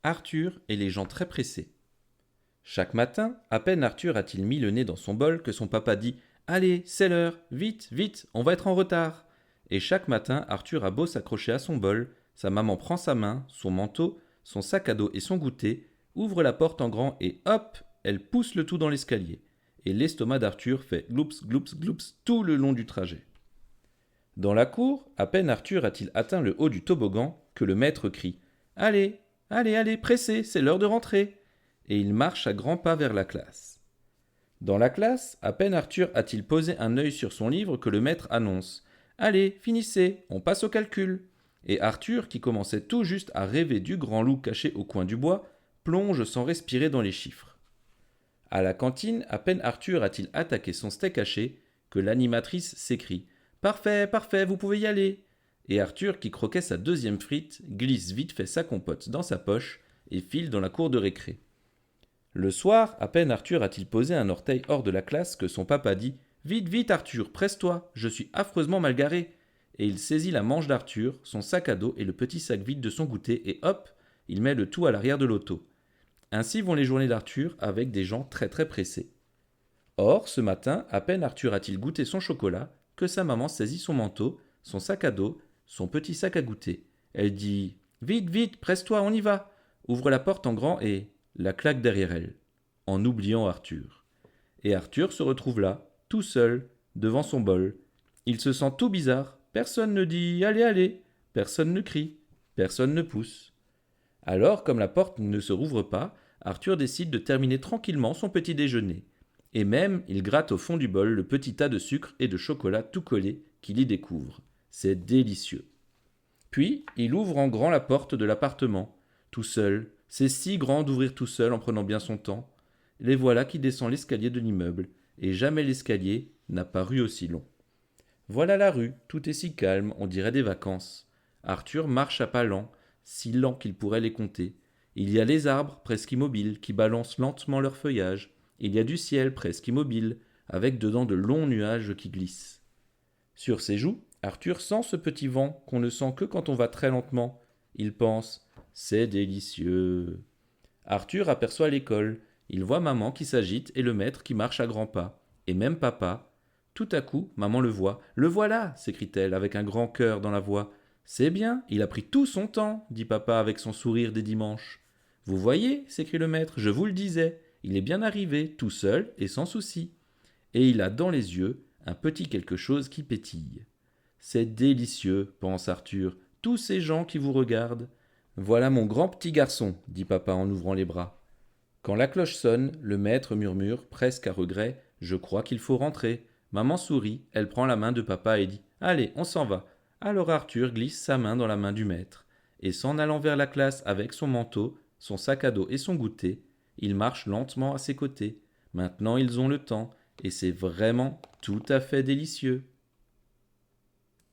Arthur et les gens très pressés. Chaque matin, à peine Arthur a-t-il mis le nez dans son bol que son papa dit Allez, c'est l'heure, vite, vite, on va être en retard. Et chaque matin, Arthur a beau s'accrocher à son bol, sa maman prend sa main, son manteau, son sac à dos et son goûter, ouvre la porte en grand et hop, elle pousse le tout dans l'escalier. Et l'estomac d'Arthur fait gloups, gloups, gloups tout le long du trajet. Dans la cour, à peine Arthur a-t-il atteint le haut du toboggan que le maître crie Allez, allez, allez, pressez, c'est l'heure de rentrer. Et il marche à grands pas vers la classe. Dans la classe, à peine Arthur a-t-il posé un œil sur son livre que le maître annonce Allez, finissez, on passe au calcul. Et Arthur, qui commençait tout juste à rêver du grand loup caché au coin du bois, plonge sans respirer dans les chiffres. À la cantine, à peine Arthur a-t-il attaqué son steak haché que l'animatrice s'écrie Parfait, parfait, vous pouvez y aller. Et Arthur, qui croquait sa deuxième frite, glisse vite fait sa compote dans sa poche et file dans la cour de récré. Le soir, à peine Arthur a-t-il posé un orteil hors de la classe que son papa dit Vite, vite, Arthur, presse-toi, je suis affreusement mal garé. Et il saisit la manche d'Arthur, son sac à dos et le petit sac vide de son goûter, et hop, il met le tout à l'arrière de l'auto. Ainsi vont les journées d'Arthur avec des gens très très pressés. Or, ce matin, à peine Arthur a-t-il goûté son chocolat que sa maman saisit son manteau, son sac à dos, son petit sac à goûter. Elle dit Vite, vite, presse-toi, on y va. Ouvre la porte en grand et la claque derrière elle, en oubliant Arthur. Et Arthur se retrouve là, tout seul, devant son bol. Il se sent tout bizarre. Personne ne dit Allez, allez. Personne ne crie. Personne ne pousse. Alors, comme la porte ne se rouvre pas, Arthur décide de terminer tranquillement son petit déjeuner. Et même, il gratte au fond du bol le petit tas de sucre et de chocolat tout collé qu'il y découvre. C'est délicieux. Puis, il ouvre en grand la porte de l'appartement, tout seul. C'est si grand d'ouvrir tout seul en prenant bien son temps. Les voilà qui descend l'escalier de l'immeuble, et jamais l'escalier n'a paru aussi long. Voilà la rue, tout est si calme, on dirait des vacances. Arthur marche à pas lents, si lents qu'il pourrait les compter. Il y a les arbres, presque immobiles, qui balancent lentement leur feuillage. Il y a du ciel, presque immobile, avec dedans de longs nuages qui glissent. Sur ses joues, Arthur sent ce petit vent qu'on ne sent que quand on va très lentement. Il pense C'est délicieux. Arthur aperçoit l'école. Il voit maman qui s'agite et le maître qui marche à grands pas. Et même papa. Tout à coup, maman le voit. Le voilà s'écrie-t-elle avec un grand cœur dans la voix. C'est bien, il a pris tout son temps, dit papa avec son sourire des dimanches. Vous voyez, s'écrie le maître, je vous le disais, il est bien arrivé, tout seul et sans souci. Et il a dans les yeux un petit quelque chose qui pétille. C'est délicieux, pense Arthur, tous ces gens qui vous regardent. Voilà mon grand petit garçon, dit papa en ouvrant les bras. Quand la cloche sonne, le maître murmure, presque à regret, je crois qu'il faut rentrer. Maman sourit, elle prend la main de papa et dit Allez, on s'en va. Alors Arthur glisse sa main dans la main du maître, et s'en allant vers la classe avec son manteau, son sac à dos et son goûter, il marche lentement à ses côtés. Maintenant ils ont le temps, et c'est vraiment tout à fait délicieux.